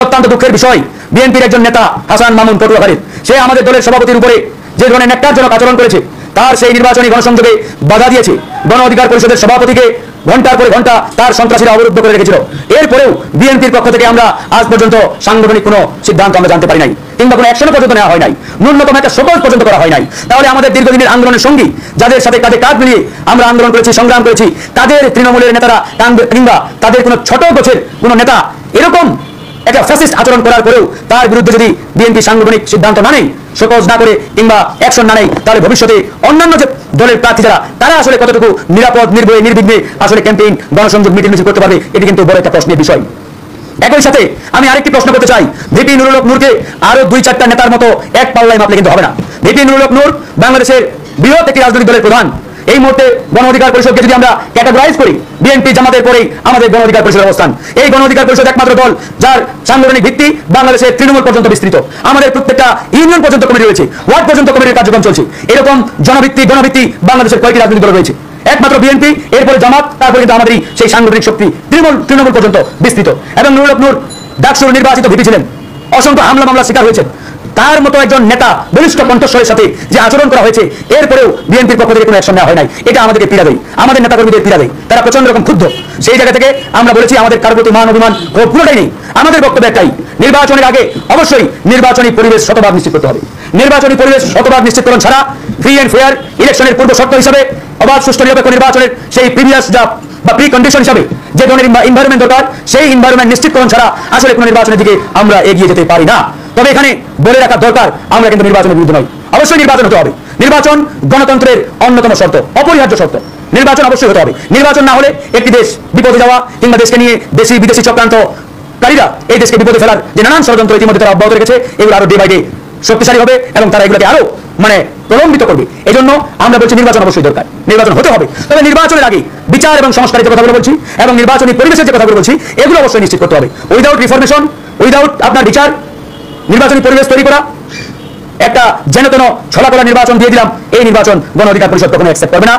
অত্যন্ত দুঃখের বিষয়, বিএনপির একজন নেতা হাসান মামুন পটুয়াখালীর, সে আমাদের দলের সভাপতির উপরে যে ধরনের ন্যাক্কারজনক আচরণ করেছে, তার সেই নির্বাচনী গণসংযোগে বাধা দিয়েছে। গণ অধিকার পরিষদের সভাপতিকে ঘন্টার পর ঘন্টা তার সন্ত্রাসীরা অবরুদ্ধ করে রেখেছিল। এরপরেও বিএনপির পক্ষ থেকে আমরা আজ পর্যন্ত সাংগঠনিক কোনো সিদ্ধান্ত আমরা জানতে পারি নাই, কিংবা কোনো অ্যাকশন পর্যন্ত নেওয়া হয় নাই, ন্যূনতম একটা শোকজ পর্যন্ত করা হয় নাই। তাহলে আমাদের দীর্ঘদিনের আন্দোলনের সঙ্গী, যাদের সাথে কাঁধে কাঁধ মিলিয়ে আমরা আন্দোলন করেছি, সংগ্রাম করেছি, তাদের তৃণমূলের নেতারা কিংবা তাদের কোনো ছোট গোছের কোনো নেতা এরকম একটা ফ্যাসিস্ট আচরণ করার পরেও তার বিরুদ্ধে যদি বিএনপি সাংগঠনিক সিদ্ধান্ত না নেয়, শোকজ না করে কিংবা অ্যাকশন না নেয়, তাহলে ভবিষ্যতে অন্যান্য যে দলের প্রার্থী যারা, তারা আসলে কতটুকু নিরাপদ, নির্ভয়ে, নির্বিঘ্নে আসলে ক্যাম্পেইন, গণসংযোগ, মিটিং মিছিল করতে পারবে, এটি কিন্তু বড় একটা প্রশ্নের বিষয়। একই সাথে আমি আরেকটি প্রশ্ন করতে চাই, ভিপি নুরুল হক নূরকে আরো 2-4টা নেতার মতো এক পাল্লায় মাপলে কিন্তু হবে না। ভিপি নুরুল হক নূর বাংলাদেশের বৃহৎ একটি রাজনৈতিক দলের প্রধান। এই মুহূর্তে গণ অধিকার পরিষদকে যদি আমরা ক্যাটাগরাইজ করি, বিএনপি জামাতের পরেই আমাদের গণ অধিকার পরিষদের অবস্থান। এই গণ অধিকার পরিষদ একমাত্র দল যার সাংগঠনিক ভিত্তি বাংলাদেশের তৃণমূল পর্যন্ত বিস্তৃত। আমাদের প্রত্যেকটা ইউনিয়ন পর্যন্ত কমিটি রয়েছে, ওয়ার্ড পর্যন্ত কমিটির কার্যক্রম চলছে। এরকম জনভিত্তি, গণভিত্তি বাংলাদেশের কয়েকটি রাজনৈতিক দল রয়েছে, একমাত্র বিএনপি, এরপরে জামাত, তারপরে কিন্তু আমাদের সেই সাংগঠনিক শক্তি তৃণমূল পর্যন্ত বিস্তৃত। এবং নুরুল হক নূর ডাকসুর নির্বাচিত ভিপি ছিলেন, অসংখ্য হামলা মামলা শিকার হয়েছেন। তার মতো একজন নেতা বলিষ্ঠ কণ্ঠস্বরের সাথে যে আচরণ করা হয়েছে, এরপরেও বিএনপির পক্ষ থেকে কোনো অ্যাকশন নেওয়া হয় নাই, এটা আমাদেরকে পীড়া দেয়, আমাদের নেতাকর্মীদের পীড়া দেয়। তারা প্রচন্ড রকম ক্ষুব্ধ। সেই জায়গা থেকে আমরা বলেছি আমাদের কারোর প্রতি মান অভিমান পুরোটাই নেই। আমাদের বক্তব্য একটাই, নির্বাচনের আগে অবশ্যই নির্বাচনী পরিবেশ শতভাগ নিশ্চিত করতে হবে। নির্বাচনী পরিবেশ শতভাগ নিশ্চিতকরণ ছাড়া ফ্রি অ্যান্ড ফেয়ার ইলেকশনের পূর্ব শর্ত হিসাবে অবাধ, সুষ্ঠু, নিরপেক্ষ নির্বাচনের সেই প্রিভিয়াস বা প্রি কন্ডিশন হিসাবে যে ধরনের এনভায়রনমেন্ট দরকার, সেই এনভায়রনমেন্ট নিশ্চিতকরণ ছাড়া আসলে কোনো নির্বাচনের দিকে আমরা এগিয়ে যেতে পারি না। তবে এখানে বলে রাখা দরকার, আমরা কিন্তু নির্বাচনের বিরুদ্ধে নই। অবশ্যই নির্বাচন হতে হবে। নির্বাচন গণতন্ত্রের অন্যতম শর্ত, অপরিহার্য শর্ত। নির্বাচন অবশ্যই হতে হবে। নির্বাচন না হলে একটি দেশ বিপদে যাওয়া, কিংবা দেশকে নিয়ে দেশি বিদেশি চক্রান্তকারীরা এই দেশকে বিপদে ফেলার যে নানান ষড়যন্ত্র ইতিমধ্যে তারা অব্যাহত রেখেছে, এগুলো আরো ডে বাই ডে শক্তিশালী হবে এবং তারা এগুলোকে আরো প্রলম্বিত করবে। এই জন্য আমরা বলছি নির্বাচন অবশ্যই দরকার, নির্বাচন হতে হবে। তবে নির্বাচনের আগে বিচার এবং সংস্কারের কথাগুলো বলছি, এবং নির্বাচনী পরিবেশের যে কথাগুলো বলছি, এগুলো অবশ্যই নিশ্চিত করতে হবে। উইদাউট রিফরমেশন, উইদাউট আপনার বিচার, নির্বাচনী পরিবেশ তৈরি করা, একটা যেন তেন ছলাকলা নির্বাচন দিয়ে দিলাম, এই নির্বাচন গণ অধিকার পরিষদ কখনো অ্যাকসেপ্ট করবে না।